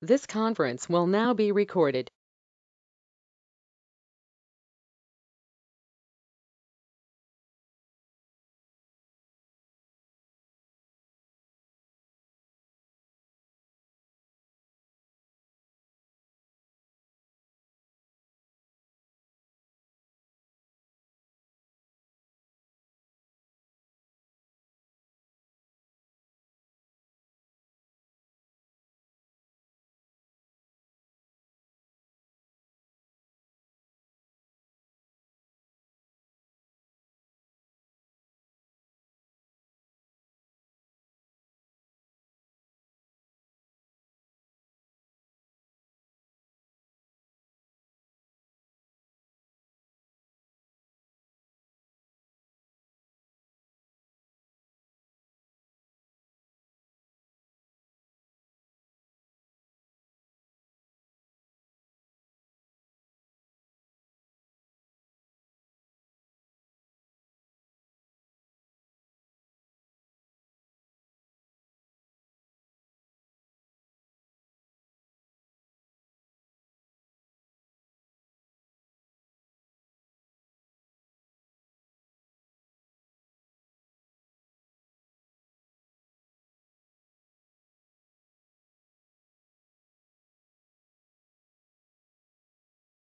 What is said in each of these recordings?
This conference will now be recorded.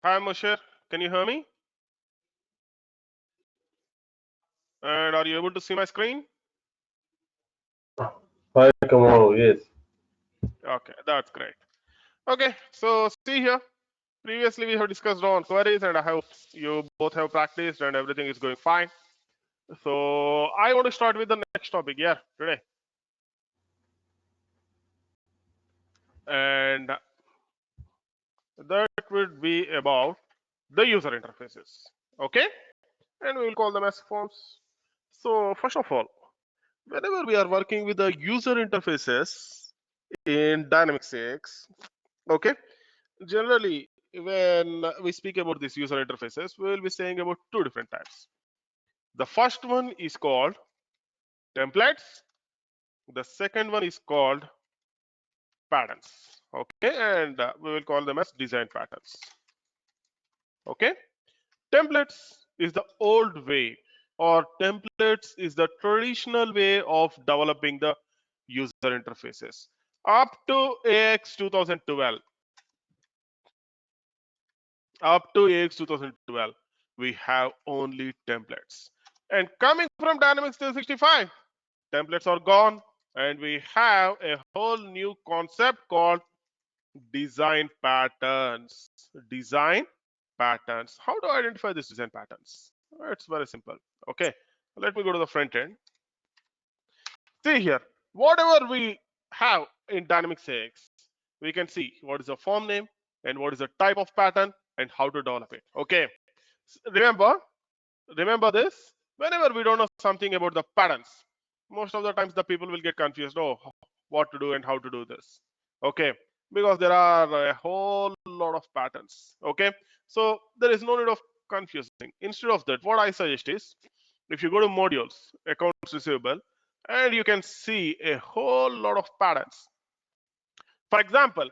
Hi, Moshe. Can you hear me? And are you able to see my screen? Hi, Kamal. Yes. Okay, that's great. Okay, so see here. Previously, we have discussed on queries, and I hope you both have practiced and everything is going fine. So I want to start with the next topic here today, and that would be about the user interfaces. Okay, and we will call them as forms. So first of all, whenever we are working with the user interfaces in Dynamics 6, okay, generally when we speak about these user interfaces, we will be saying about two different types. The first one is called templates. The second one is called patterns. Okay, and we will call them as design patterns. Okay, templates is the old way, or templates is the traditional way of developing the user interfaces. Up to AX 2012, we have only templates. And coming from Dynamics 365, templates are gone, and we have a whole new concept called design patterns. Design patterns. How to identify these design patterns? It's very simple. Okay, let me go to the front end. See here, whatever we have in Dynamics 6, we can see what is the form name and what is the type of pattern and how to develop it. Okay, remember this. Whenever we don't know something about the patterns, most of the times the people will get confused. Oh, what to do and how to do this. Okay, because there are a whole lot of patterns. Okay, so there is no need of confusing. Instead of that, what I suggest is, if you go to modules, accounts receivable, and you can see a whole lot of patterns. For example,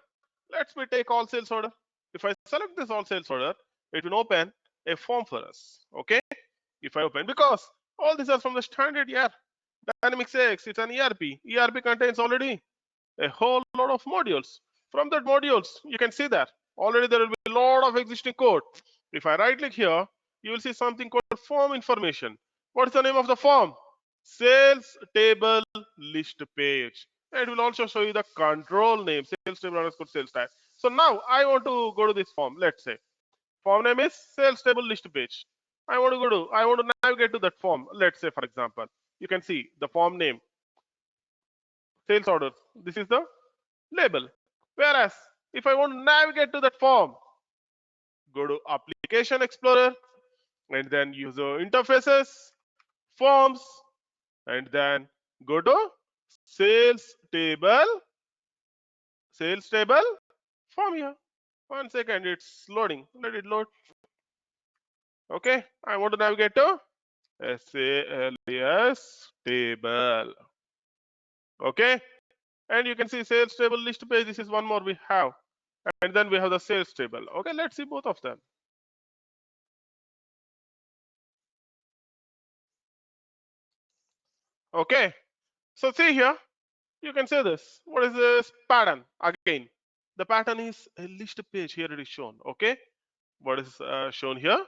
let's me take all sales order. If I select this all sales order, it will open a form for us. Okay, if I open, because all these are from the standard year. Dynamics X, it's an ERP. ERP contains already a whole lot of modules. From that modules, you can see that already there will be a lot of existing code. If I right click here, you will see something called form information. What's the name of the form? Sales table list page. It will also show you the control name, sales table underscore sales type. So now I want to go to this form. Let's say form name is sales table list page. I want to navigate to that form. Let's say, for example, you can see the form name, sales order. This is the label. Whereas if I want to navigate to that form, go to Application Explorer and then user interfaces, forms, and then go to sales table, sales table form here. 1 second, it's loading. Let it load. Okay, I want to navigate to SALS table. Okay, And you can see sales table list page. This is one more we have. And then we have the sales table. Okay, let's see both of them. Okay, so see here, you can say this. What is this pattern? Again, the pattern is a list page. Here it is shown. Okay, what is shown here?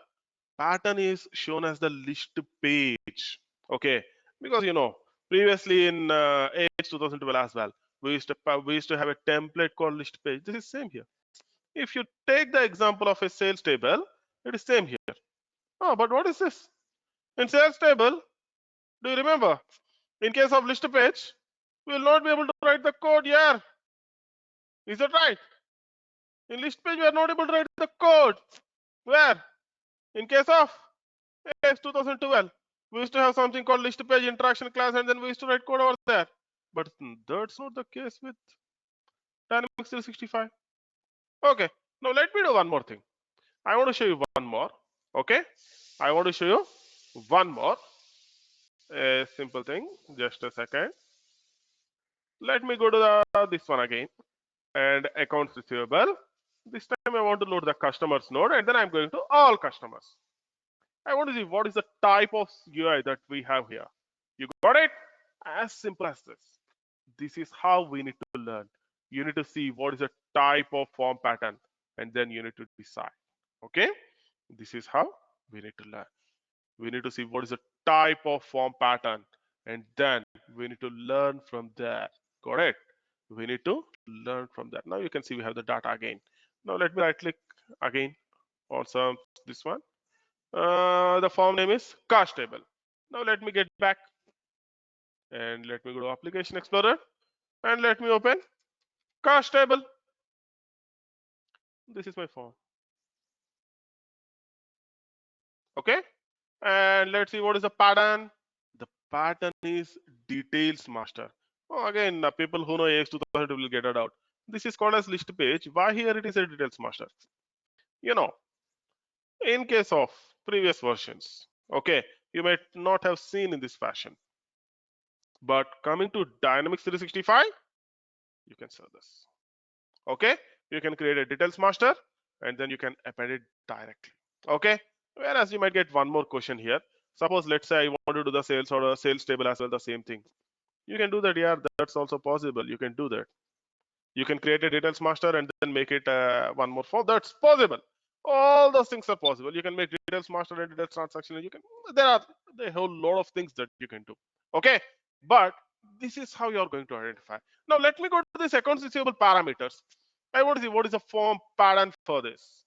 Pattern is shown as the list page. Okay, because previously in AH 2012 as well, we used to have a template called list page. This is same here. If you take the example of a sales table, it is same here. Oh, but what is this? In sales table, do you remember? In case of list page, we will not be able to write the code here. Is that right? In list page, we are not able to write the code. Where? In case of AS 2012, we used to have something called list page interaction class, and then we used to write code over there. But that's not the case with Dynamics 365. Okay, now let me do one more thing. I want to show you one more. Okay, I want to show you one more a simple thing. Just a second. Let me go to this one again and accounts receivable. This time I want to load the customers node, and then I'm going to all customers. I want to see what is the type of UI that we have here. You got it? As simple as this. This is how we need to learn. You need to see what is the type of form pattern, and then you need to decide. Okay? This is how we need to learn. We need to see what is the type of form pattern, and then we need to learn from there. Got it? We need to learn from that. Now you can see we have the data again. Now let me right click again on this one. The form name is cash table. Now let me get back and let me go to Application Explorer and let me open cash table. This is my form. Okay, and let's see what is the pattern. The pattern is details master. Oh, again, people who know AX 2000 will get it out. This is called as list page. Why here it is a details master? You know, in case of previous versions, okay, you might not have seen in this fashion. But coming to Dynamics 365, you can serve this. Okay, you can create a details master and then you can append it directly. Okay, whereas you might get one more question here. Suppose let's say I want to do the sales or a sales table as well, the same thing. You can do that. Yeah, that's also possible. You can do that. You can create a details master and then make it one more form. That's possible. All those things are possible. You can make details master and details transaction. You can. There are a whole lot of things that you can do. Okay, but this is how you are going to identify. Now let me go to this accounts receivable parameters. I want to see what is the form pattern for this.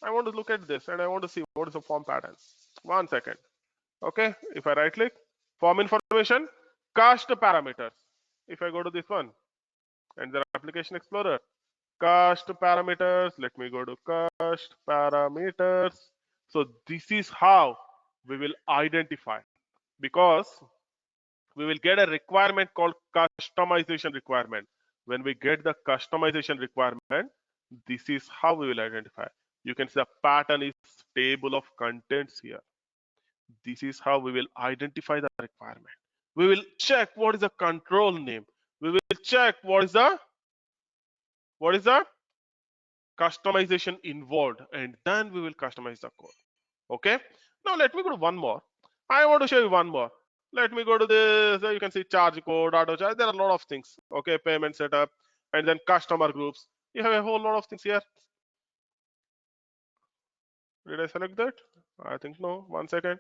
I want to look at this and I want to see what is the form pattern. 1 second. Okay, if I right click, form information, cast parameters. If I go to this one and then Application Explorer, cast parameters. Let me go to cast parameters. So this is how we will identify, because we will get a requirement called customization requirement. When we get the customization requirement, this is how we will identify. You can see the pattern is table of contents here. This is how we will identify the requirement. We will check what is the control name. We will check what is the customization involved, and then we will customize the code. Okay, now let me go to one more. I want to show you one more. Let me go to this. You can see charge code, auto charge. There are a lot of things. Okay, payment setup, and then customer groups. You have a whole lot of things here. Did I select that? I think no. 1 second.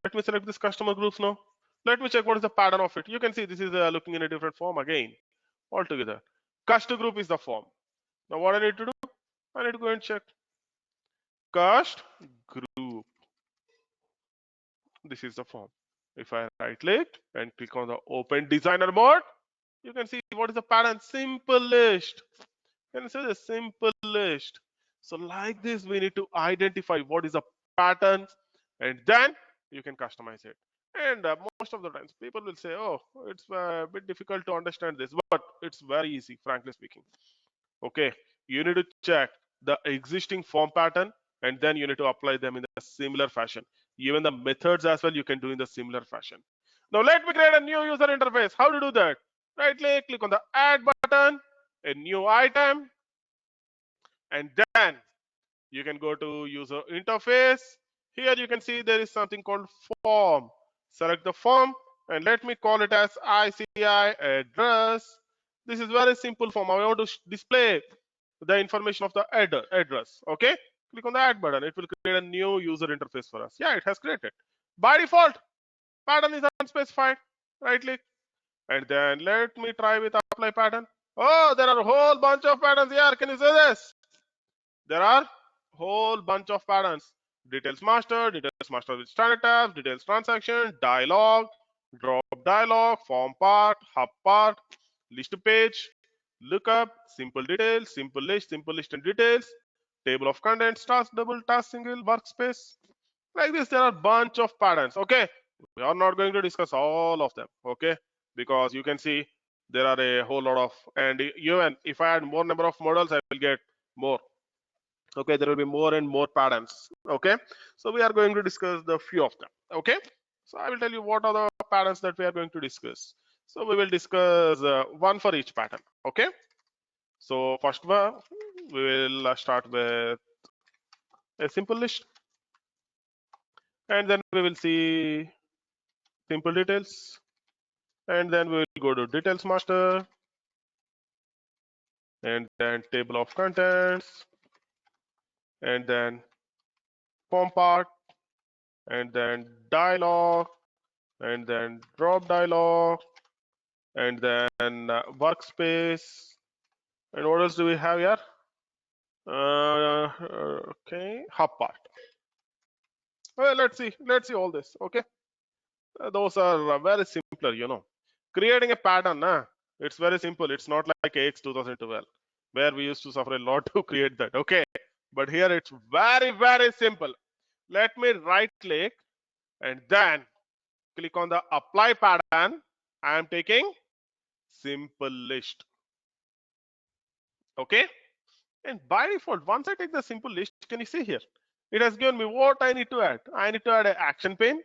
Let me select this customer groups now. Let me check what is the pattern of it. You can see this is looking in a different form again altogether. Customer group is the form. Now what I need to do? I need to go and check cast group. This is the form. If I right click and click on the open designer mode, you can see what is the pattern. Simple list. Can see the simple list. So like this, we need to identify what is the pattern, and then you can customize it. And most of the times people will say, oh, it's a bit difficult to understand this, but it's very easy, frankly speaking. Okay, you need to check the existing form pattern and then you need to apply them in a similar fashion. Even the methods as well you can do in the similar fashion. Now let me create a new user interface. How to do that? Right click on the add button, a new item, and then you can go to user interface. Here you can see there is something called form. Select the form and let me call it as ICI address. This is very simple form. I want to display the information of the address. Okay, click on the add button. It will create a new user interface for us. Yeah, it has created. By default, pattern is unspecified. Right click and then let me try with apply pattern. Oh, there are a whole bunch of patterns here. Can you see this? There are whole bunch of patterns. Details master with standard tabs, details transaction, dialog, drop dialog, form part, hub part, list page, lookup, simple list and details, table of contents, task double, task single, workspace. Like this, there are bunch of patterns. Okay, we are not going to discuss all of them. Okay, because you can see there are a whole lot of, and even if I add more number of models, I will get more. Okay, there will be more and more patterns. Okay, so we are going to discuss the few of them. Okay, so I will tell you what are the patterns that we are going to discuss. So we will discuss one for each pattern. Okay, so first one we will start with a simple list, and then we will see simple details, and then we will go to details master, and then table of contents, and then form part, and then dialog, and then drop dialog, and then workspace. And what else do we have here? Okay, hub part. Well, let's see all this. Okay, those are very simpler, creating a pattern. It's very simple. It's not like AX 2012 where we used to suffer a lot to create that. Okay, but here it's very simple. Let me right click and then click on the apply pattern. I am taking simple list. Okay, and by default, once I take the simple list, can you see here? It has given me what I need to add. I need to add an action pane.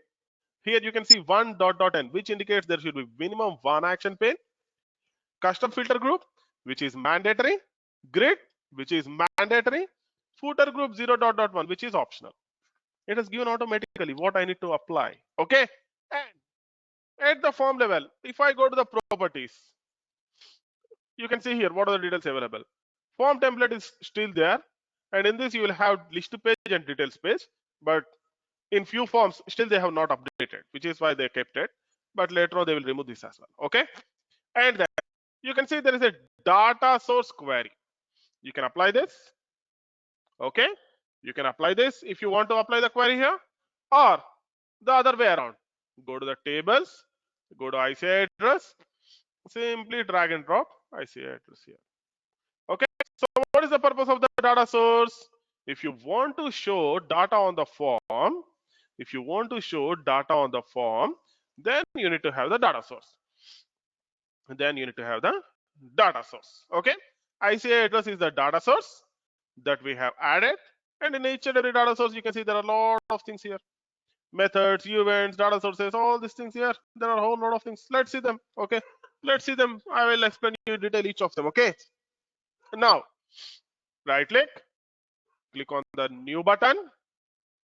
Here you can see one dot dot n, which indicates there should be minimum one action pane. Custom filter group, which is mandatory. Grid, which is mandatory. Footer group 0 dot dot 1, which is optional. It has given automatically what I need to apply. Okay, and at the form level, if I go to the properties, you can see here what are the details available. Form template is still there, and in this you will have list page and details page, but in few forms still they have not updated, which is why they kept it, but later on they will remove this as well. Okay, and then you can see there is a data source query. You can apply this. Okay, you can apply this if you want to apply the query here, or the other way around. Go to the tables, go to ICI address, simply drag and drop ICI address here. Okay, so what is the purpose of the data source? If you want to show data on the form, then you need to have the data source. Okay, ICI address is the data source that we have added, and in each and every data source you can see there are a lot of things here. Methods, events, data sources, all these things here. There are a whole lot of things. Let's see them. Okay, let's see them. I will explain you in detail each of them. Okay, now right click on the new button,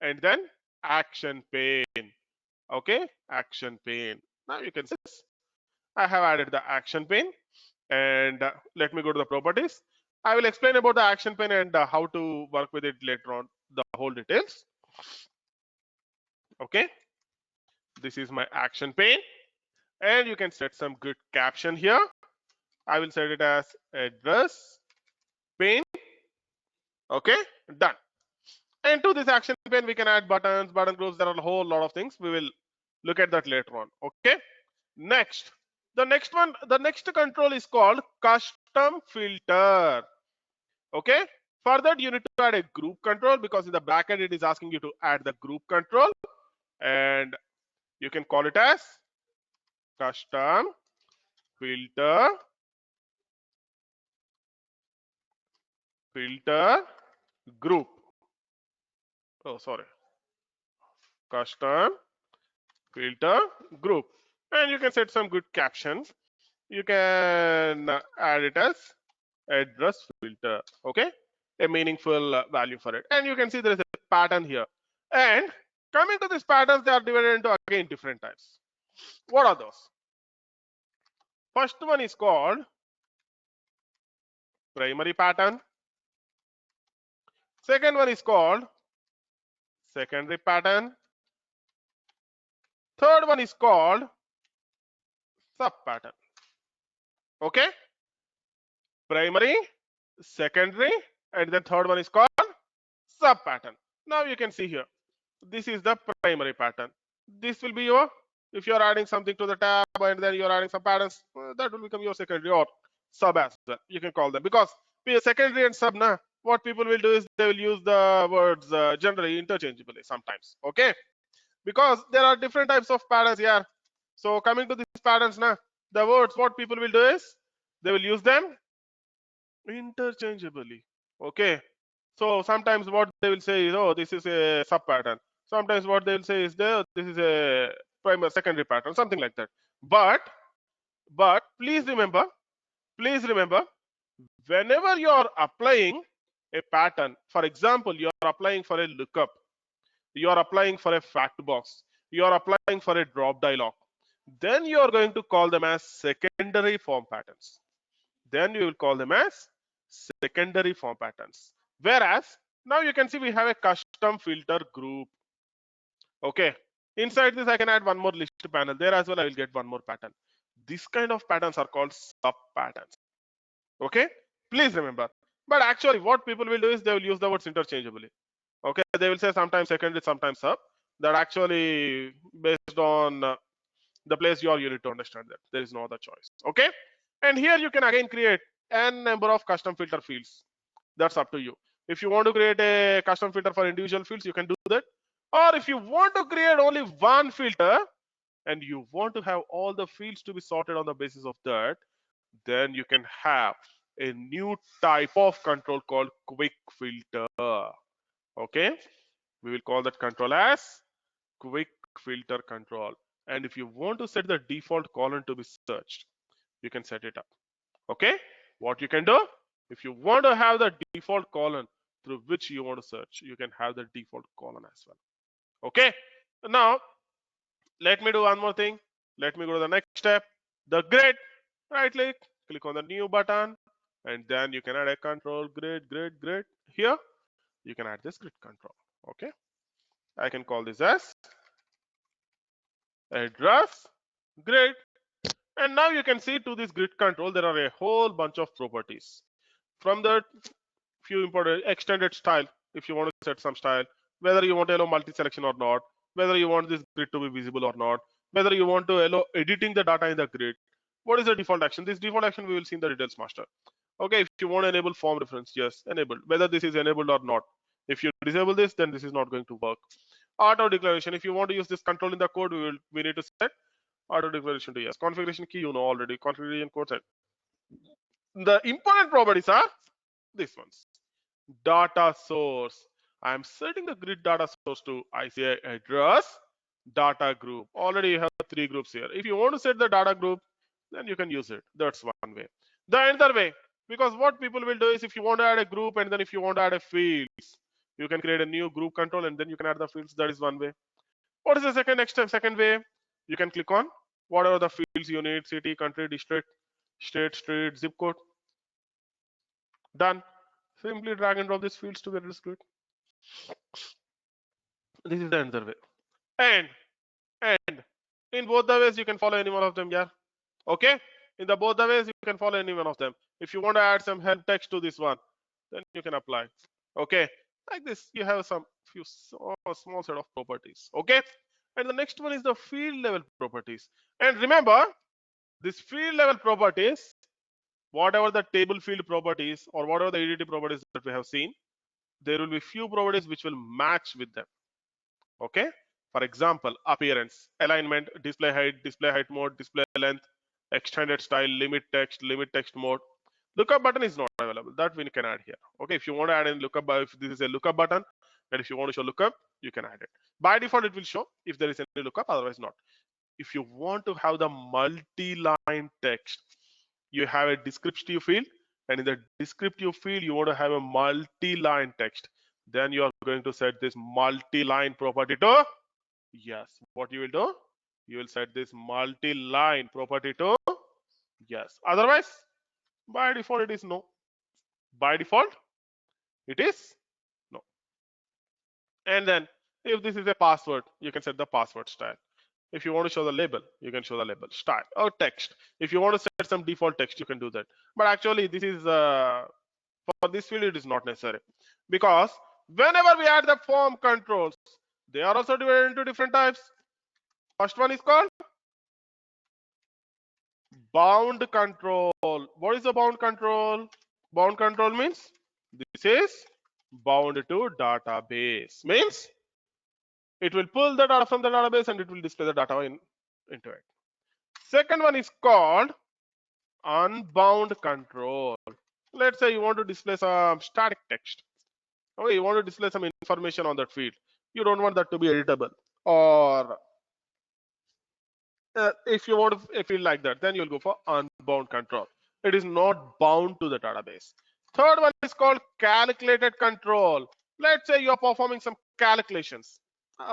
and then action pane. Okay, action pane. Now you can see this. I have added the action pane, and let me go to the properties. I will explain about the action pane and how to work with it later on, the whole details. Okay, this is my action pane, and you can set some good caption here. I will set it as address pane. Okay, done. And to this action pane, we can add buttons, button groups. There are a whole lot of things. We will look at that later on. Okay. Next, the next control is called custom filter. Okay. Further, you need to add a group control because in the backend it is asking you to add the group control, and you can call it as custom filter group. Oh, sorry. Custom filter group, and you can set some good captions. you can add it as address filter. Okay, a meaningful value for it. And you can see there is a pattern here. And coming to these patterns, they are divided into again different types. What are those? First one is called primary pattern. Second one is called secondary pattern. Third one is called sub pattern. Okay, primary, secondary, and then third one is called sub pattern. Now you can see here, this is the primary pattern. This will be your, if you are adding something to the tab and then you are adding some patterns, that will become your secondary or sub as well. You can call them, because secondary and sub, na, what people will do is they will use the words generally interchangeably sometimes. Okay, because there are different types of patterns here. So coming to these patterns, na, the words what people will do is they will use them interchangeably. Okay, so sometimes what they will say is, oh, this is a sub pattern. Sometimes what they will say is, this is a primary secondary pattern, something like that. But please remember, whenever you are applying a pattern, for example, you are applying for a lookup, you are applying for a fact box, you are applying for a drop dialog, then you are going to call them as secondary form patterns. Then you will call them as secondary form patterns. Whereas now you can see we have a custom filter group. Okay, inside this I can add one more list panel. There as well I will get one more pattern. This kind of patterns are called sub patterns. Okay, please remember. But actually what people will do is they will use the words interchangeably. Okay, they will say sometimes secondary, sometimes sub. That actually based on the place you are, you need to understand that there is no other choice. Okay, and here you can again create n number of custom filter fields. That's up to you. If you want to create a custom filter for individual fields, you can do that. Or if you want to create only one filter and you want to have all the fields to be sorted on the basis of that, then you can have a new type of control called quick filter. Okay, we will call that control as quick filter control. And if you want to set the default column to be searched, you can set it up. Okay, what you can do, if you want to have the default column through which you want to search, you can have the default column as well. Okay, now let me do one more thing. Let me go to the next step, the grid. Right click on the new button, and then you can add a control grid here. You can add this grid control. Okay, I can call this as address grid. And now you can see to this grid control there are a whole bunch of properties. From the few important extended style, if you want to set some style, whether you want to allow multi-selection or not, whether you want this grid to be visible or not, whether you want to allow editing the data in the grid. What is the default action? This default action we will see in the details master. Okay, if you want to enable form reference, yes, enabled. Whether this is enabled or not. If you disable this, then this is not going to work. Auto declaration. If you want to use this control in the code, we need to set auto declaration to yes. Configuration key, you know already. Configuration code set. The important properties are these ones. Data source. I am setting the grid data source to ICI address data group. Already you have three groups here. If you want to set the data group, then you can use it. That's one way. The another way, because what people will do is if you want to add a group and then if you want to add a fields, you can create a new group control and then you can add the fields. That is one way. What is the next step? Second way, you can click on whatever the fields you need: city, country, district, state, street, zip code. Done. Simply drag and drop these fields to get this grid. This is the another way. And in both the ways you can follow any one of them. Yeah. Okay. In the both the ways you can follow any one of them. If you want to add some help text to this one, then you can apply. Okay. Like this, you have some few small set of properties. Okay. And the next one is the field level properties. And remember, this field level properties, whatever the table field properties or whatever the ADT properties that we have seen, there will be few properties which will match with them. Okay, for example, appearance, alignment, display height mode, display length, extended style, limit text mode. Lookup button is not available, that we can add here. Okay, if you want to add in lookup, if this is a lookup button and if you want to show lookup, you can add it. By default it will show if there is any lookup, otherwise not. If you want to have the multi-line text, you have a descriptive field, and in the descriptive field you want to have a multi-line text. Then you are going to set this multi-line property to yes. What you will do? You will set this multi-line property to yes. Otherwise, by default it is no. By default it is no. And then if this is a password, you can set the password style. If you want to show the label, you can show the label style or text. If you want to set some default text, you can do that. But actually, this is for this field, it is not necessary, because whenever we add the form controls, they are also divided into different types. First one is called bound control. What is the bound control? Bound control means this is bound to database. Means it will pull the data from the database and it will display the data into it. Second one is called unbound control. Let's say you want to display some static text. Okay, you want to display some information on that field. You don't want that to be editable. Or if you want a field like that, then you'll go for unbound control. It is not bound to the database. Third one is called calculated control. Let's say you are performing some calculations.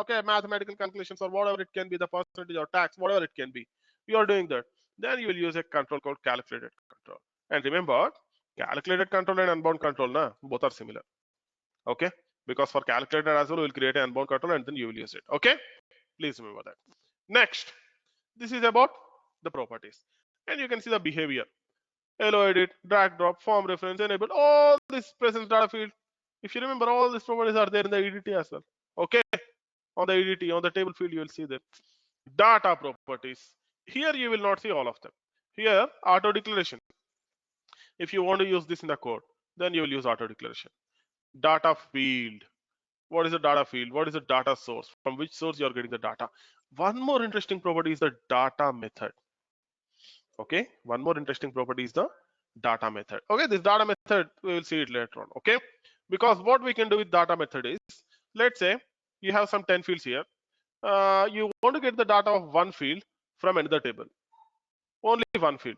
Okay, mathematical calculations or whatever it can be, the percentage or tax, whatever it can be. You are doing that. Then you will use a control called calculated control. And remember, calculated control and unbound control, both are similar. Okay, because for calculated as well, we will create an unbound control and then you will use it. Okay, please remember that. Next, this is about the properties, and you can see the behavior. Hello edit, drag drop, form reference, enable, all this presence data field. If you remember, all these properties are there in the EDT as well. Okay, on the EDT, on the table field, you will see that. Data properties. Here you will not see all of them. Here, auto declaration. If you want to use this in the code, then you will use auto declaration. Data field. What is a data field? What is a data source? From which source you are getting the data? One more interesting property is the data method. Okay, one more interesting property is the data method. Okay, this data method, we will see it later on. Okay, because what we can do with data method is, let's say you have some 10 fields here. You want to get the data of one field from another table, only one field.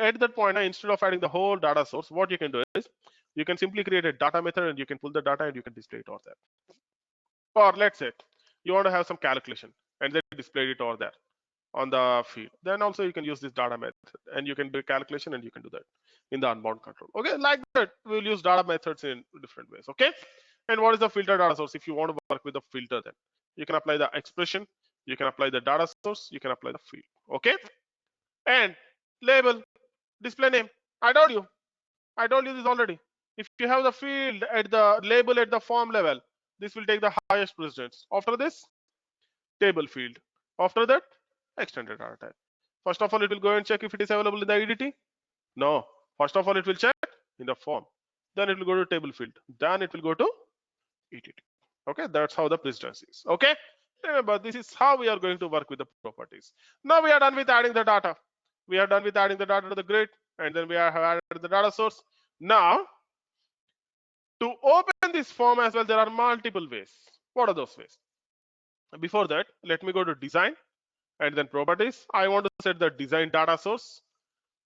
At that point, instead of adding the whole data source, what you can do is you can simply create a data method and you can pull the data and you can display it over there. Or let's say you want to have some calculation and then display it over there on the field. Then also you can use this data method and you can do calculation and you can do that in the unbound control. Okay, like that we'll use data methods in different ways. Okay, and what is the filter data source? If you want to work with the filter, then you can apply the expression, you can apply the data source, you can apply the field. Okay, and label, display name. I told you this already. If you have the field at the label at the form level, this will take the highest precedence. After this, table field. After that, extended data type. First of all, it will go and check if it is available in the EDT. No. First of all, it will check in the form. Then it will go to table field. Then it will go to EDT. Okay, that's how the precedence is. Okay, remember, this is how we are going to work with the properties. Now we are done with adding the data. We are done with adding the data to the grid, and then we have added the data source. Now, to open this form as well, there are multiple ways. What are those ways? Before that, let me go to design and then properties. I want to set the design data source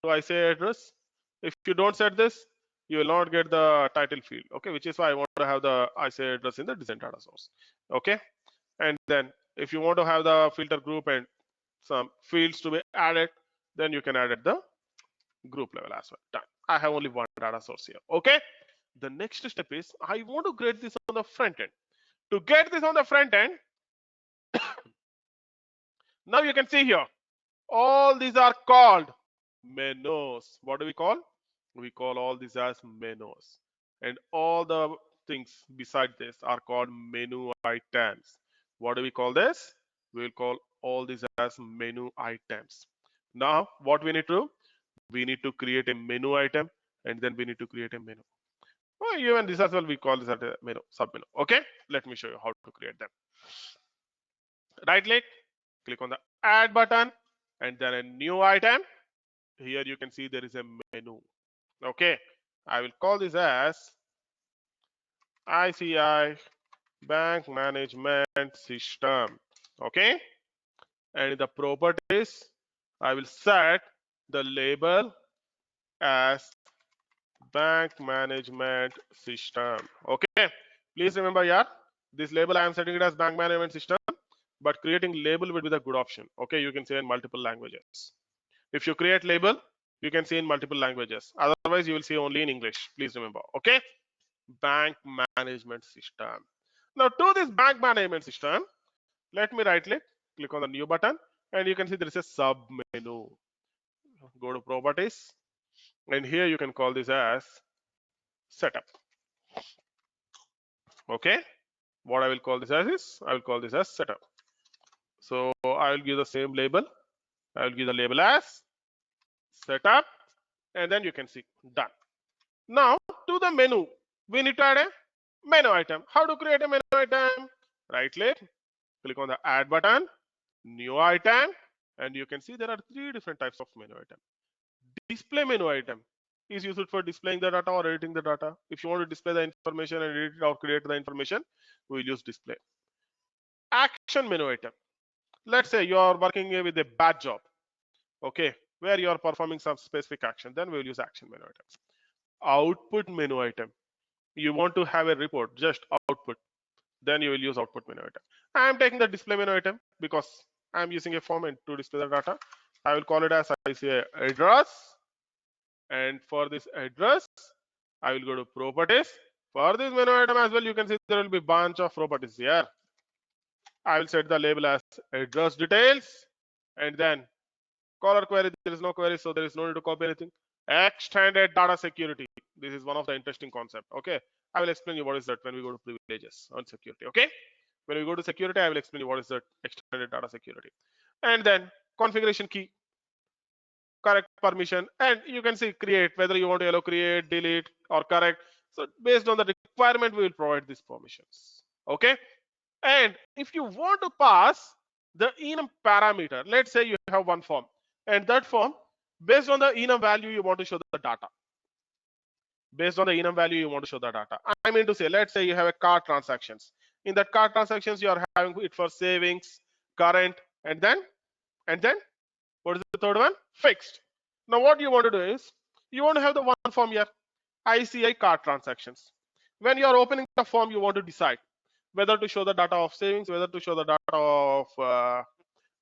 to ICA address. If you don't set this, you will not get the title field. Okay, which is why I want to have the ICA address in the design data source. Okay, and then if you want to have the filter group and some fields to be added, then you can add at the group level as well. Done. I have only one data source here. Okay, the next step is I want to get this on the front end. To get this on the front end, now you can see here, all these are called menus. What do we call? We call all these as menus. And all the things beside this are called menu items. What do we call this? We will call all these as menu items. Now, what we need to do? We need to create a menu item and then we need to create a menu. Well, even this as well, we call this as a menu, submenu. Okay, let me show you how to create them. Right click on the add button and then a new item. Here you can see there is a menu. Okay, I will call this as ICI Bank Management System. Okay, and in the properties, I will set the label as bank management system. Okay, please remember, yeah, this label I am setting it as bank management system, but creating label will be the good option. Okay, you can say in multiple languages. If you create label, you can say in multiple languages. Otherwise, you will see only in English. Please remember. Okay, bank management system. Now, to this bank management system, let me right click on the new button, and you can see there is a sub menu. Go to properties, and here you can call this as setup. Okay, what I will call this as is I will call this as setup. So I will give the same label. I will give the label as setup, and then you can see done. Now to the menu, we need to add a menu item. How to create a menu item? Right click on the add button, new item, and you can see there are three different types of menu item. Display menu item is used for displaying the data or editing the data. If you want to display the information and edit it or create the information, we will use display. Action menu item. Let's say you are working with a bad job, okay, where you are performing some specific action, then we will use action menu item. Output menu item. You want to have a report, just output, then you will use output menu item. I am taking the display menu item because I am using a form to display the data. I will call it as ICI address, and for this address, I will go to properties. For this menu item as well, you can see there will be bunch of properties here. I will set the label as address details, and then caller query. There is no query, so there is no need to copy anything. Extended data security. This is one of the interesting concept. Okay, I will explain you what is that when we go to privileges on security. Okay, when we go to security, I will explain you what is that extended data security. And then configuration key, correct permission, and you can see create, whether you want to allow create, delete, or correct. So based on the requirement, we will provide these permissions. Okay, and if you want to pass the enum parameter, let's say you have one form, and that form, based on the enum value, you want to show the data. Based on the enum value, you want to show the data. I mean to say, let's say you have a card transactions. In that card transactions, you are having it for savings, current, and then what is the third one? Fixed. Now what you want to do is you want to have the one form here, ICI card transactions. When you are opening the form, you want to decide whether to show the data of savings, whether to show the data of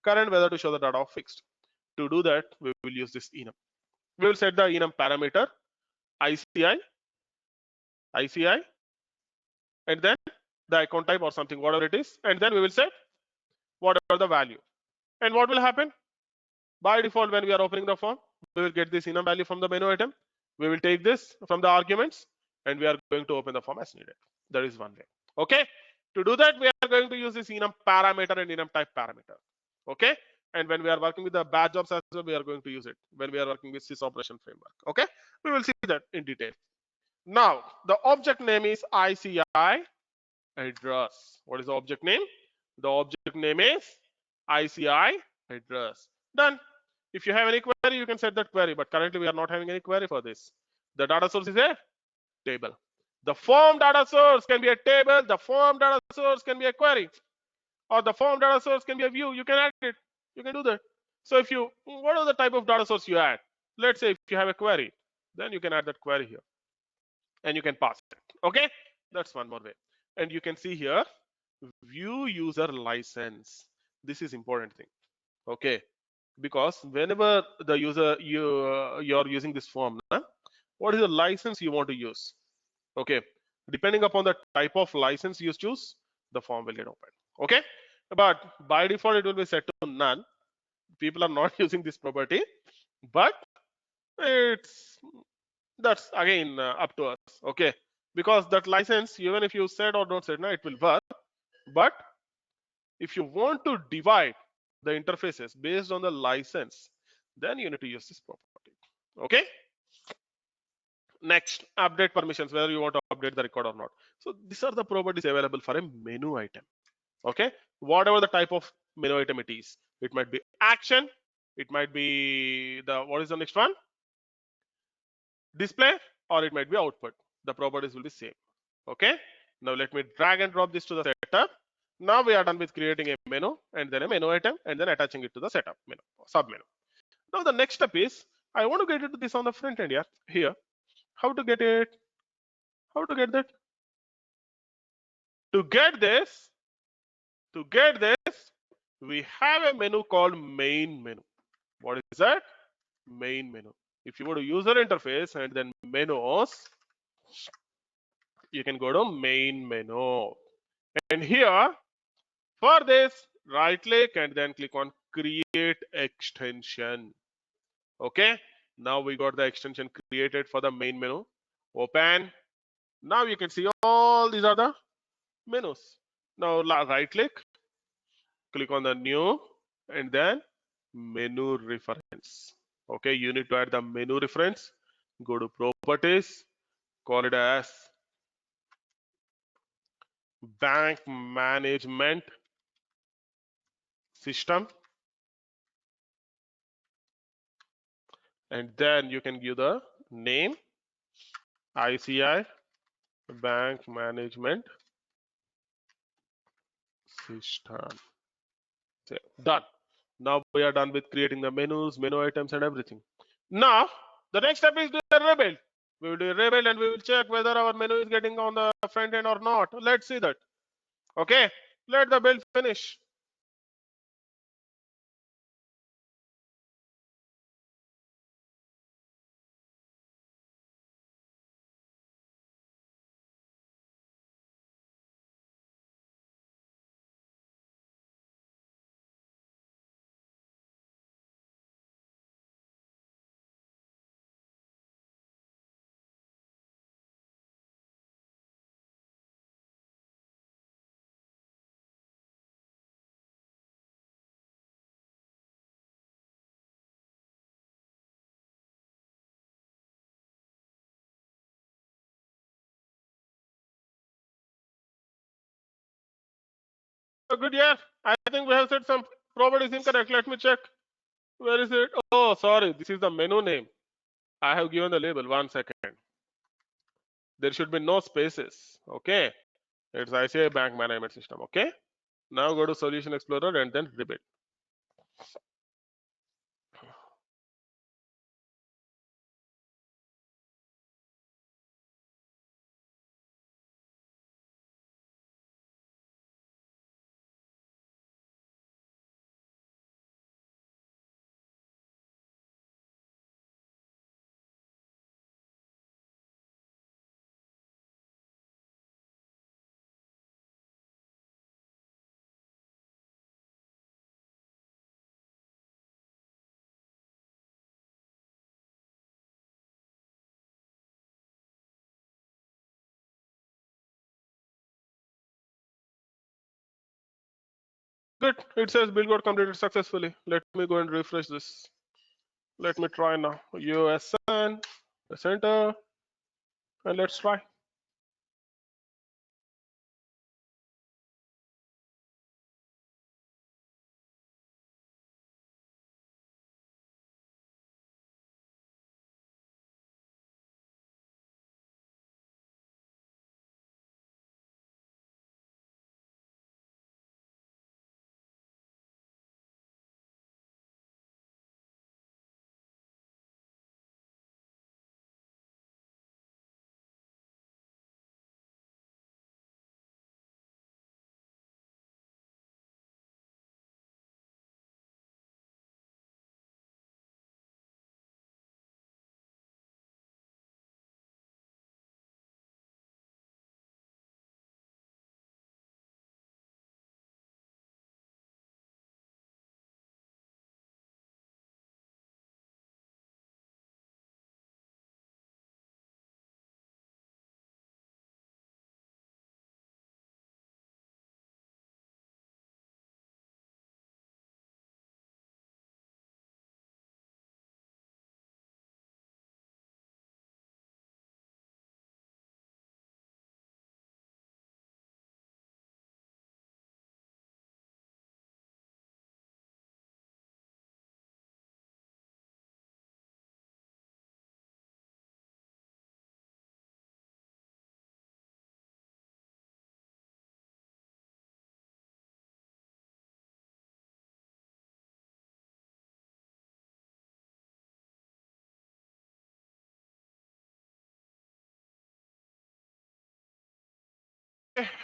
current, whether to show the data of fixed. To do that, we will use this enum. We will set the enum parameter ICI, and then the account type or something, whatever it is, and then we will set whatever the value. And what will happen? By default, when we are opening the form, we will get this enum value from the menu item. We will take this from the arguments, and we are going to open the form as needed. That is one way. Okay. To do that, we are going to use this enum parameter and enum type parameter. Okay. And when we are working with the batch jobs as well, we are going to use it when we are working with sys operation framework. Okay. We will see that in detail. Now, the object name is ICI address. What is the object name? The object name is ICI address. Done. If you have any query, you can set that query, but currently we are not having any query for this. The data source is a table. The form data source can be a table, the form data source can be a query, or the form data source can be a view. You can add it. You can do that. So if you, what are the type of data source you add? Let's say if you have a query, then you can add that query here, and you can pass it. Okay, that's one more way. And you can see here, view user license. This is important thing. Okay, because whenever the user you're using this form, what is the license you want to use? Okay, depending upon the type of license you choose, the form will get opened. Okay, but by default it will be set to none. People are not using this property, but that's again up to us. Okay, because that license, even if you set or don't set, it will work. But if you want to divide the interfaces based on the license, then you need to use this property. Okay. Next, update permissions, whether you want to update the record or not. So these are the properties available for a menu item. Okay, whatever the type of menu item it is, it might be action, it might be the, what is the next one, display, or it might be output. The properties will be same. Okay, now let me drag and drop this to the setup. Now we are done with creating a menu and then a menu item and then attaching it to the setup menu, sub menu. Now the next step is I want to get into this on the front end, yeah. Here, how to get it? How to get that? To get this, to get this, we have a menu called main menu. What is that? Main menu. If you go to user interface and then menus, you can go to main menu. And here, for this, right click and then click on create extension. Okay. Now we got the extension created for the main menu. Open. Now you can see all these are the menus. Now right click on the new and then menu reference. Okay, you need to add the menu reference. Go to properties, call it as bank management system, and then you can give the name ICI bank management system. So, done. Now we are done with creating the menus, menu items, and everything. Now the next step is to rebuild. We will do a rebuild and we will check whether our menu is getting on the front end or not. Let's see that. Okay, let the build finish. Good, yeah. I think we have said some properties incorrect. Let me check. Where is it? Oh, sorry. This is the menu name. I have given the label. 1 second. There should be no spaces. Okay. It's ICI bank management system. Okay. Now go to Solution Explorer and then rebuild. Good. It says build got completed successfully. Let me go and refresh this. Let me try now. USN, the center, and let's try.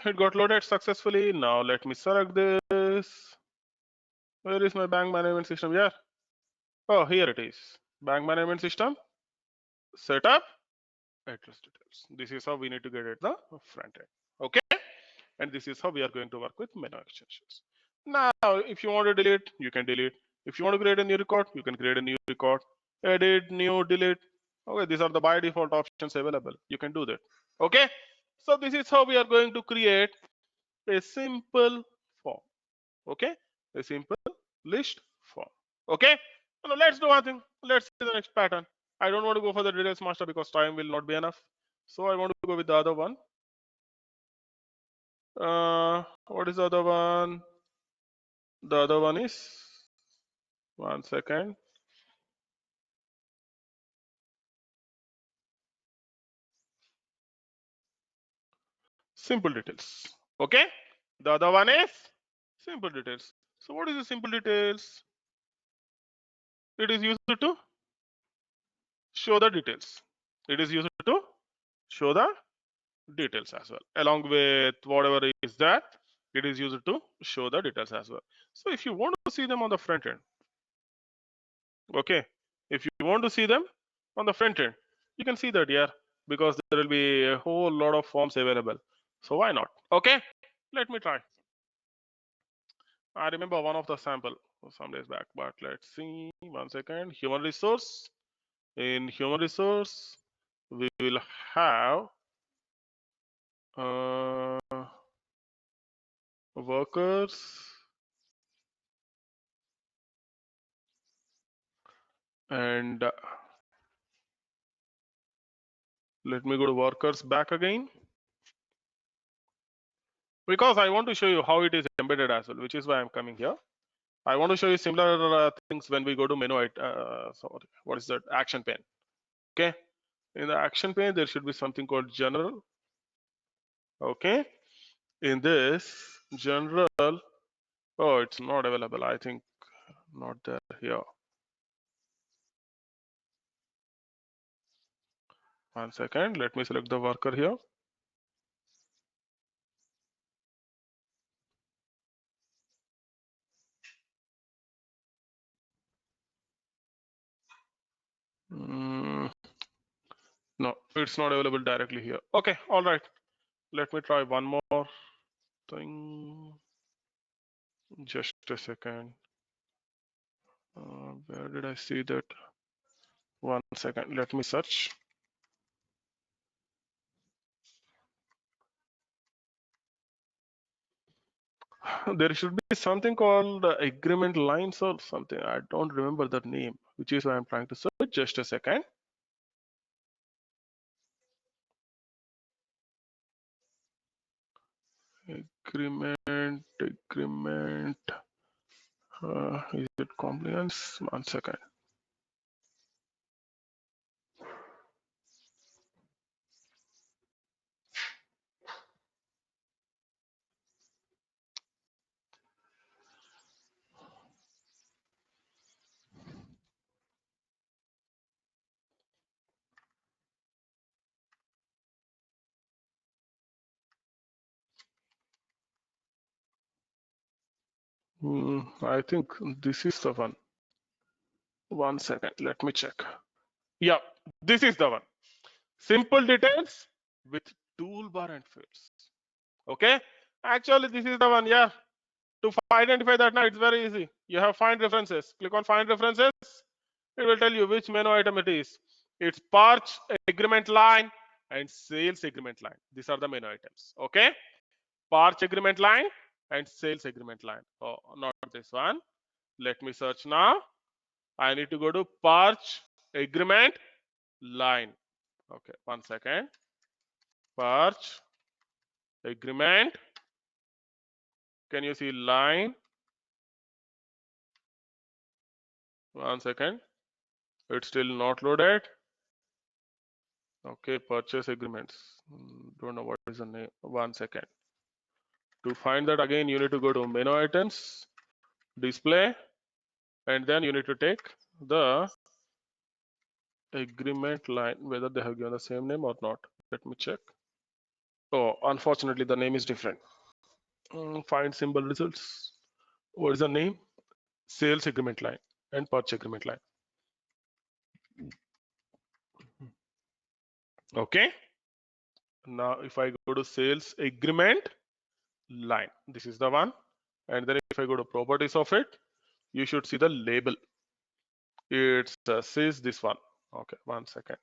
it got loaded successfully. Now let me select this. Where is my bank management system? Yeah. Oh, here it is. Bank management system. Setup. Address details. This is how we need to get at the front end. Okay. And this is how we are going to work with menu extensions. Now, if you want to delete, you can delete. If you want to create a new record, you can create a new record. Edit, new, delete. Okay, these are the by default options available. You can do that. Okay. So this is how we are going to create a simple form. Okay, a simple list form. Okay, now let's do one thing. Let's see the next pattern. I don't want to go for the details master because time will not be enough. So I want to go with the other one. What is the other one? The other one is, one second. Simple details. Okay, the other one is simple details. So what is the simple details? It is used to show the details. It is used to show the details as well. Along with whatever is that, it is used to show the details as well. So if you want to see them on the front end, okay, if you want to see them on the front end, you can see that here because there will be a whole lot of forms available. So why not? Okay, let me try. I remember one of the sample some days back, but let's see. One second. Human resource. In human resource, we will have workers, and let me go to workers back again because I want to show you how it is embedded as well, which is why I'm coming here. I want to show you similar things when we go to menu. Sorry, what is that? Action pane. Okay, in the action pane there should be something called general. Okay, in this general, oh, it's not available. I think not there here. One second. Let me select the worker here. No, it's not available directly here. Okay, all right. Let me try one more thing. Just a second. Where did I see that? One second. Let me search. There should be something called agreement lines or something. I don't remember that name, which is why I'm trying to search. Just a second. Agreement. Is it compliance? One second. I think this is the one. One second. Let me check. Yeah, this is the one. Simple details with toolbar and fields. Okay, actually this is the one. Yeah, to identify that now it's very easy. You have find references. Click on find references. It will tell you which menu item it is. It's purchase agreement line and sales agreement line. These are the menu items. Okay, purchase agreement line and sales agreement line. Oh, not this one. Let me search now. I need to go to purchase agreement line. Okay, one second. Purchase agreement. Can you see line? One second. It's still not loaded. Okay, purchase agreements. Don't know what is the name. One second. To find that again, you need to go to menu items, display, and then you need to take the agreement line, whether they have given the same name or not. Let me check. Oh, unfortunately, the name is different. Find symbol results. What is the name? Sales agreement line and purchase agreement line. Okay. Now, if I go to sales agreement line, this is the one. And then if I go to properties of it, you should see the label. It says this one. Okay, 1 second.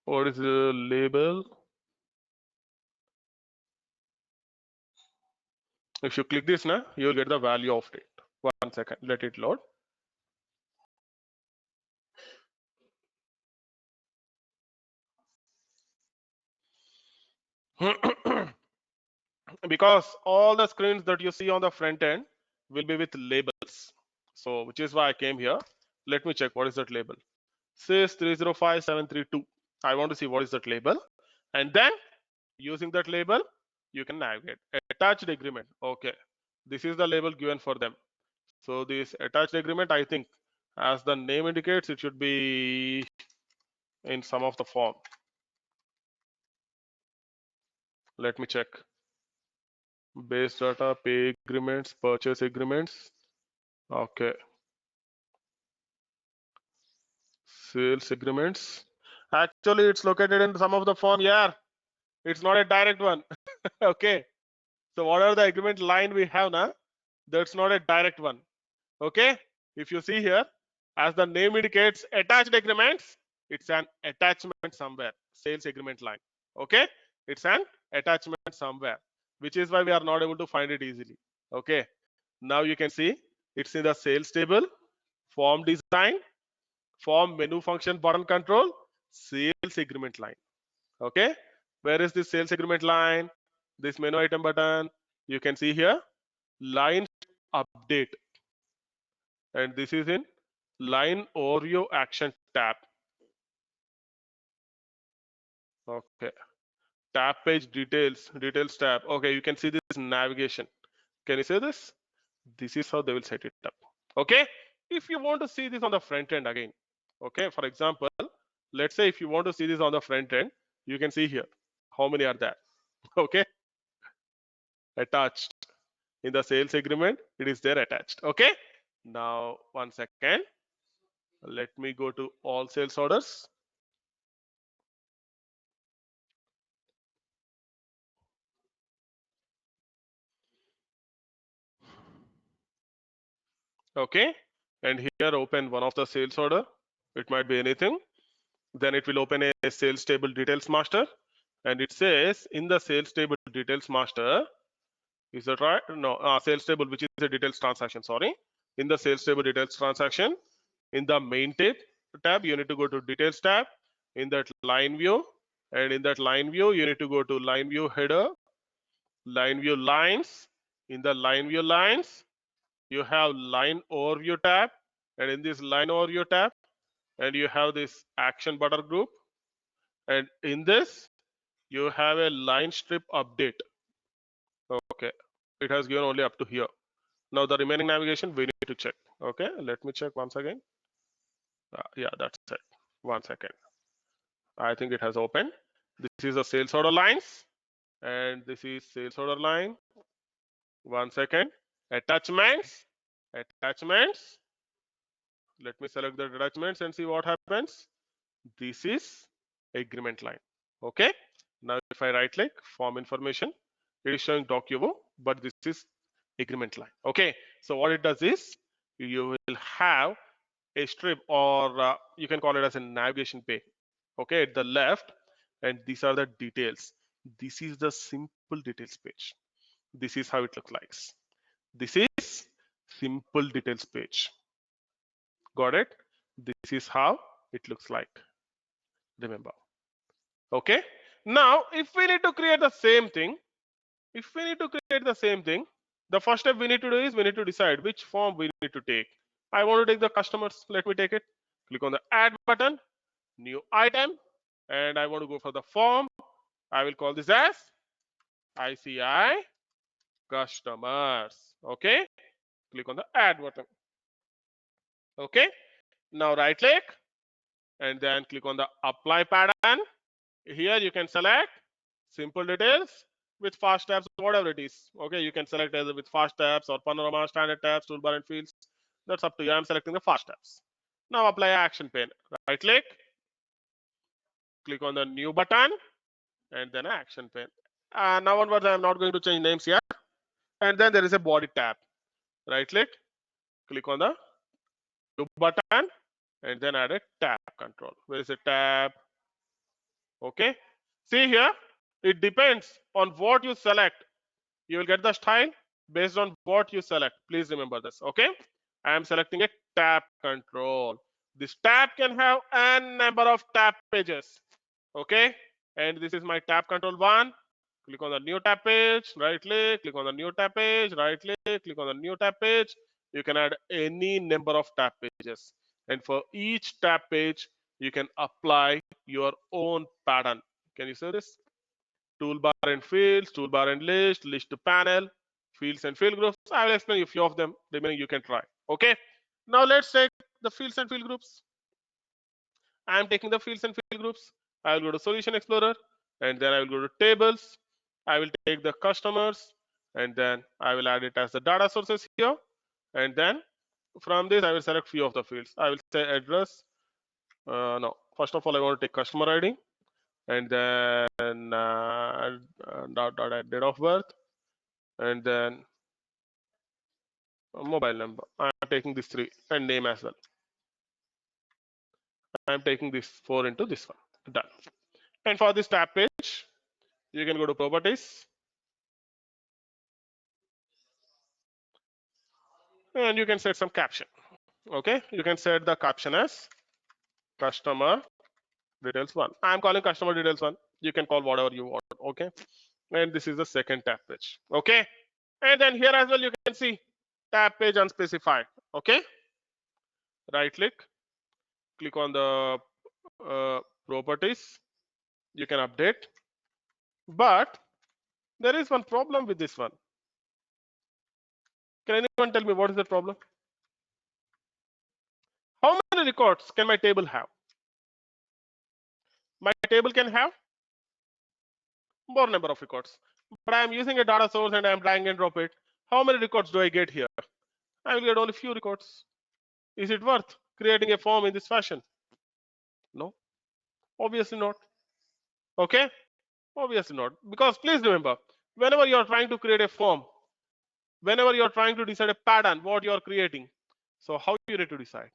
What is the label? If you click this now, you will get the value of it. 1 second, let it load. Because all the screens that you see on the front end will be with labels. So which is why I came here. Let me check what is that label. Says 305732. I want to see what is that label. And then using that label, you can navigate. Attached agreement. Okay. This is the label given for them. So this attached agreement, I think, as the name indicates, it should be in some of the form. Let me check. Base data, pay agreements, purchase agreements. Okay. Sales agreements. Actually, it's located in some of the form. Yeah, it's not a direct one. Okay. So whatever the agreement line we have now, that's not a direct one. Okay. If you see here, as the name indicates, attached agreements, it's an attachment somewhere. Sales agreement line. Okay. It's an attachment somewhere, which is why we are not able to find it easily. Okay. Now you can see it's in the sales table, form design, form menu function button control, sales agreement line. Okay, where is this sales agreement line? This menu item button, you can see here line update, and this is in line Oreo action tab. Okay, tab page details tab. Okay, you can see this navigation. Can you see this? This is how they will set it up. Okay, if you want to see this on the front end again, okay, for example, let's say if you want to see this on the front end, you can see here how many are there. Okay, attached in the sales agreement, it is there attached. Okay, now 1 second, let me go to all sales orders. Okay, and here open one of the sales order. It might be anything. Then it will open a sales table details master, and it says in the sales table details master, is that right? No, sales table, which is a details transaction. Sorry, in the sales table details transaction, in the main tab, you need to go to details tab. In that line view, and in that line view, you need to go to line view header, line view lines. In the line view lines, you have line overview tab, and in this line overview tab, and you have this action butter group, and in this, you have a line strip update. Okay, it has given only up to here. Now the remaining navigation we need to check. Okay, let me check once again. Yeah, that's it. 1 second. I think it has opened. This is a sales order lines, and this is sales order line. 1 second. Attachments. Attachments. Let me select the attachments and see what happens. This is agreement line. Okay. Now if I right click form information, it is showing docuvo, but this is agreement line. Okay. So what it does is you will have a strip, or you can call it as a navigation pane. Okay, at the left, and these are the details. This is the simple details page. This is how it looks like. This is simple details page. Got it? This is how it looks like. Remember. Okay. Now, if we need to create the same thing, the first step we need to do is we need to decide which form we need to take. I want to take the customers. Let me take it. Click on the add button, new item, and I want to go for the form. I will call this as ICI customers. Okay. Click on the add button. Okay. Now right click and then click on the apply pattern. Here you can select simple details with fast tabs, whatever it is. Okay, you can select either with fast tabs or panorama, standard tabs, toolbar and fields. That's up to you. I'm selecting the fast tabs. Now apply action pane. Right click on the new button, and then action pane. Now onwards, I am not going to change names here. And then there is a body tab. Right click on the new button, and then add a tab control. Where is the tab? Okay. See here, it depends on what you select. You will get the style based on what you select. Please remember this. Okay. I am selecting a tab control. This tab can have n number of tab pages. Okay. And this is my tab control one. Click on the new tab page, right click on the new tab page, right click on the new tab page. You can add any number of tab pages. And for each tab page, you can apply your own pattern. Can you see this? Toolbar and fields, toolbar and list to panel, fields and field groups. I will explain you a few of them. Remaining you can try. Okay. Now let's take the fields and field groups. I am taking the fields and field groups. I will go to Solution Explorer, and then I will go to Tables. I will take the customers, and then I will add it as the data sources here. And then from this, I will select few of the fields. I will say address. No, first of all, I want to take customer ID, and then date of birth, and then a mobile number. I am taking these three, and name as well. I am taking this four into this one. Done. And for this tab page, you can go to properties, and you can set some caption. Okay, you can set the caption as customer details one. I'm calling customer details one. You can call whatever you want. Okay, and this is the second tab page. Okay, and then here as well you can see tab page unspecified. Okay, right click on the properties. You can update, but there is one problem with this one. Can anyone tell me what is the problem? How many records can my table have? My table can have more number of records, but I am using a data source and I am drag and drop it. How many records do I get here? I will get only few records. Is it worth creating a form in this fashion? No, obviously not. Okay, obviously not. Because please remember, whenever you are trying to create a form, whenever you are trying to decide a pattern, what you are creating, so how you need to decide?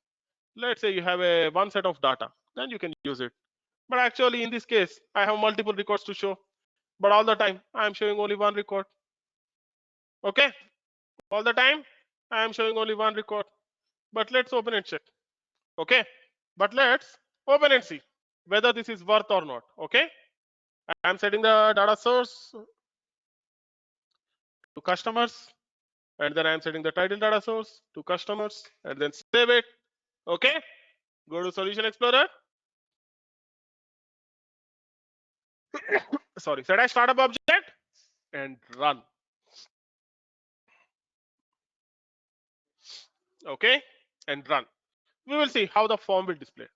Let's say you have a one set of data, then you can use it. But actually, in this case, I have multiple records to show. But all the time, I am showing only one record. Okay, all the time, I am showing only one record. But let's open and check. Okay, but let's open and see whether this is worth or not. Okay, I am setting the data source to customers, and then I am setting the title data source to customers, and then save it. Okay, go to Solution Explorer. Sorry, set as startup object and run. Okay, and run. We will see how the form will display.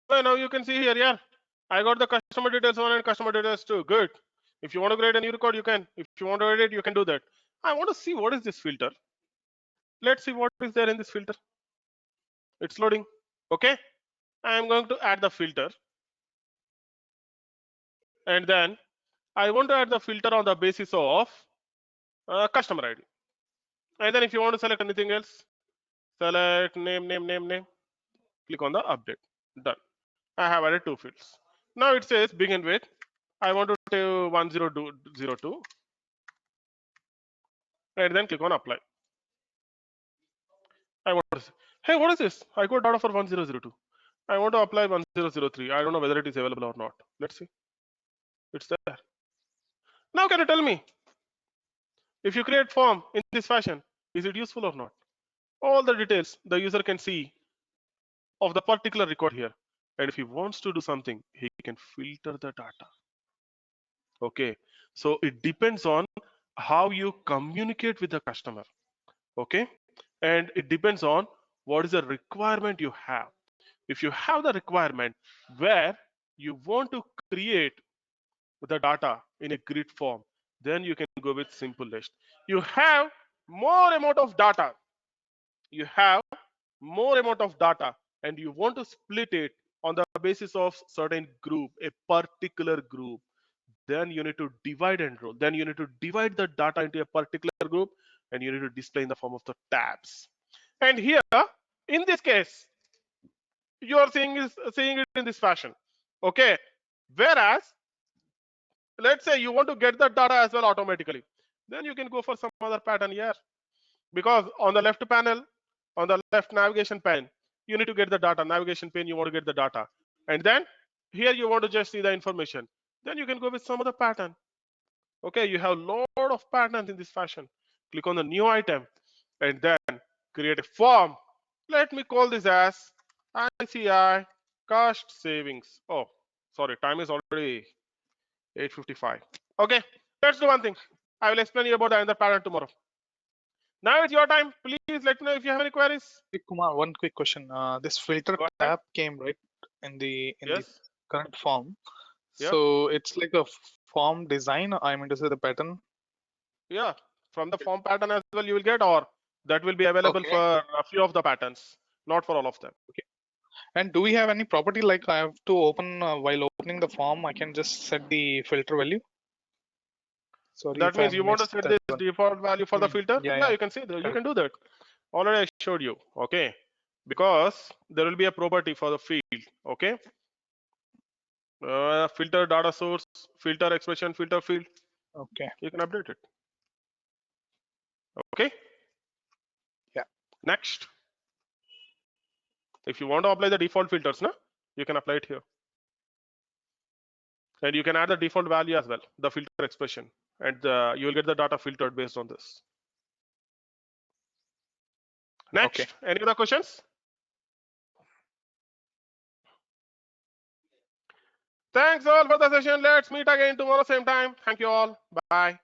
Well, now you can see here, yeah, I got the customer details 1 and customer details 2. Good. If you want to create a new record, you can. If you want to edit, you can do that. I want to see what is this filter. Let's see what is there in this filter. It's loading. Okay. I am going to add the filter, and then I want to add the filter on the basis of customer ID. And then if you want to select anything else, select name. Click on the update. Done. I have added 2 fields. Now it says begin with. I want to do 1002, and then click on apply. I want to say, hey, what is this? I got data for 1002. I want to apply 1003. I don't know whether it is available or not. Let's see. It's there. Now can you tell me, if you create form in this fashion, is it useful or not? All the details the user can see of the particular record here. And if he wants to do something, he can filter the data. Okay. So it depends on how you communicate with the customer. Okay. And it depends on what is the requirement you have. If you have the requirement where you want to create the data in a grid form, then you can go with simple list. You have more amount of data. You have more amount of data, and you want to split it on the basis of certain group, a particular group. Then you need to divide and roll. Then you need to divide the data into a particular group, and you need to display in the form of the tabs. And here, in this case, you are seeing it in this fashion. Okay. Whereas, let's say you want to get the data as well automatically, then you can go for some other pattern here. Because on the left panel, on the left navigation pane, you need to get the data. Navigation pane, you want to get the data. And then here you want to just see the information. Then you can go with some other pattern. Okay, you have a lot of patterns in this fashion. Click on the new item and then create a form. Let me call this as ICI cost savings. Oh, sorry, time is already 8:55. Okay, let's do one thing. I will explain you about the other pattern tomorrow. Now it's your time. Please let me know if you have any queries. Hey, Kumar, one quick question. This filter Go ahead. tab came right in the Yes. current form. Yeah. So it's like a form design. I mean to say the pattern. Yeah. From the form pattern as well, you will get, or that will be available Okay. for a few of the patterns, not for all of them. Okay. And do we have any property like I have to open while opening the form? I can just set the filter value. Sorry That if I means you want to missed set that this one. default value for the filter. Yeah. You can see that you Correct. can do that. Already I showed you. Okay. Because there will be a property for the field. Okay. Filter data source, filter expression, filter field. Okay. You can update it. Okay. Yeah. Next. If you want to apply the default filters, you can apply it here. And you can add the default value as well, the filter expression, and you will get the data filtered based on this. Next, Okay. any other questions? Thanks all for the session. Let's meet again tomorrow same time. Thank you all. Bye.